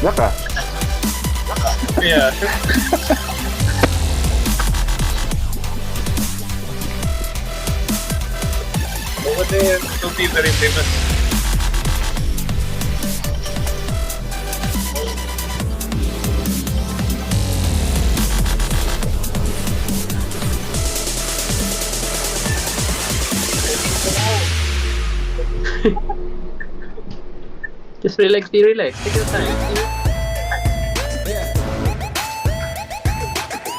Ya kah? Iya. Over there to be very famous. Just relax, be relaxed. Take your time.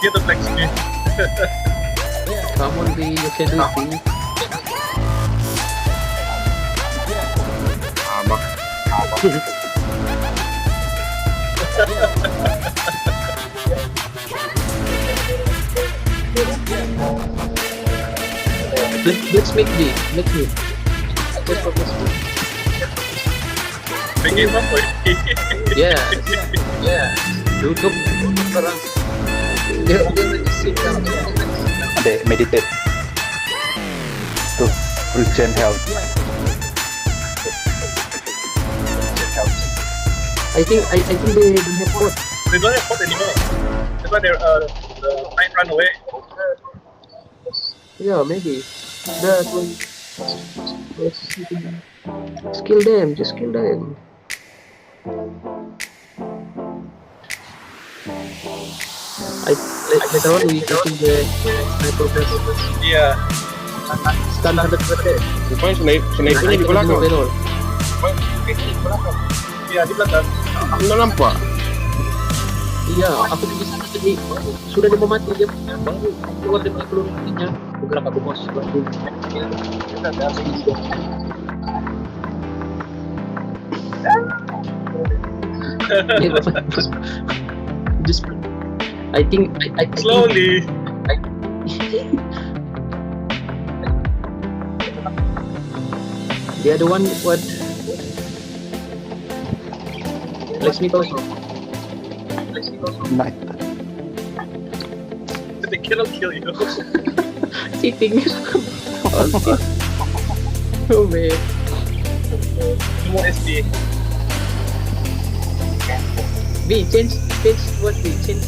Get the flex me. Come on, B. You can do it, B. Let's make B. Let's make. Just focus B. Bigay pa po. Yeah. Yeah. Duduk parang. Dia just sit down. Ade, meditate. To regen health. I think they don't have pot. They don't have pot anymore. That's why they're the knight run away. Yeah, maybe. That one. Skill them. Just kill them. Later on we taking the sniper rifle. Iya. Stun 100%. Rupanya snipernya di belakang. Iya di belakang. Anda nampak? Iya, aku bisa tadi sudah dia mau mati dia baru keluar dari peluru nya. Bergerak aku bos lagi. Kita ada sini. Just I think Slowly. the other one what Let's me also. Night. They cannot kill you. Sitting. Oh man. Semua SD. B change what B change.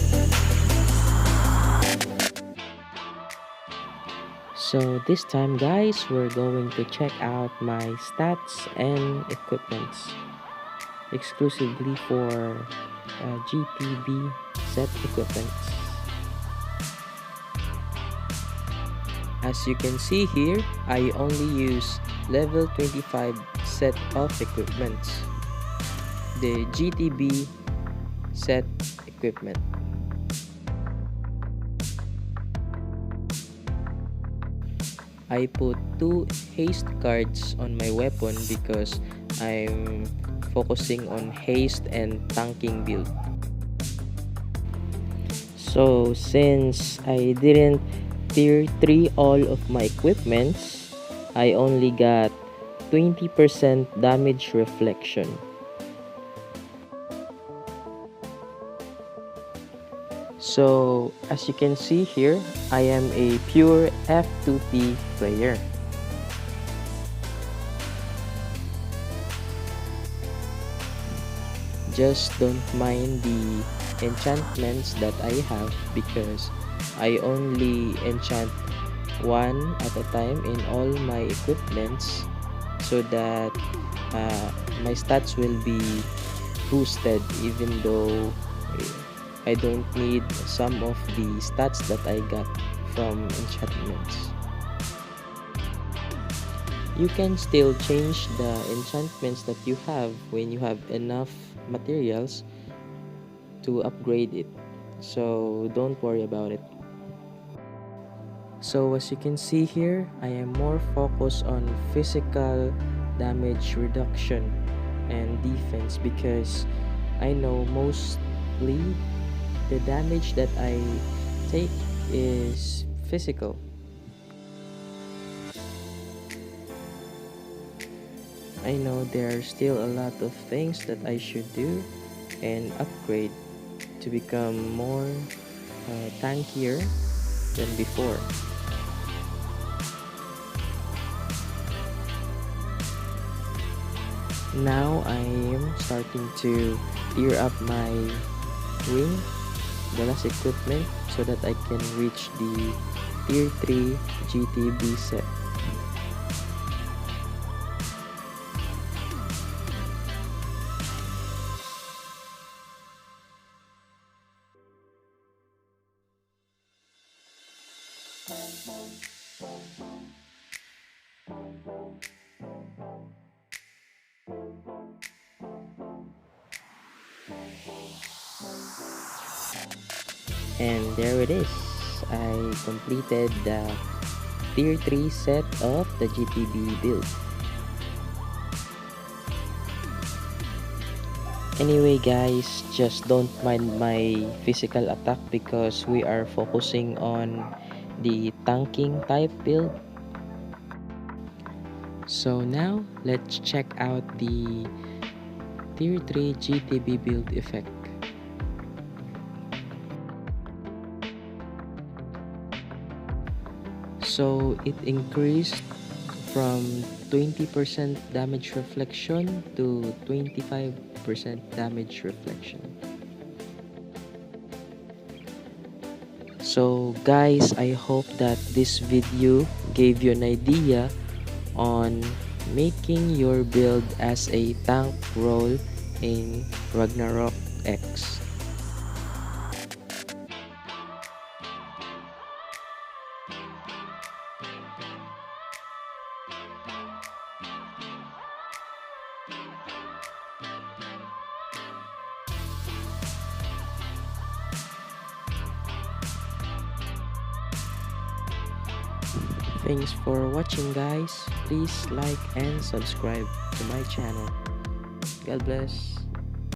So this time guys, we're going to check out my stats and equipments exclusively for GTB set equipments. As you can see here, I only use level 25 set of equipments, the GTB set equipment. I put 2 haste cards on my weapon because I'm focusing on haste and tanking build. So since I didn't tier 3 all of my equipments, I only got 20% damage reflection. So as you can see here, I am a pure F2P player. Just don't mind the enchantments that I have because I only enchant one at a time in all my equipments so that my stats will be boosted even though I don't need some of the stats that I got from enchantments. You can still change the enchantments that you have when you have enough materials to upgrade it, so don't worry about it. So as you can see here, I am more focused on physical damage reduction and defense because I know mostly the damage that I take is physical. I know there are still a lot of things that I should do and upgrade to become more tankier than before. Now I am starting to tear up my wing, the last equipment, so that I can reach the tier 3 GTB set. And there it is. I completed the tier 3 set of the GTB build. Anyway guys, just don't mind my physical attack because we are focusing on the tanking type build. So now let's check out the tier 3 GTB build effect. So it increased from 20% damage reflection to 25% damage reflection. So guys, I hope that this video gave you an idea on making your build as a tank role in Ragnarok X. Thanks for watching guys. Please like and subscribe to my channel. God bless.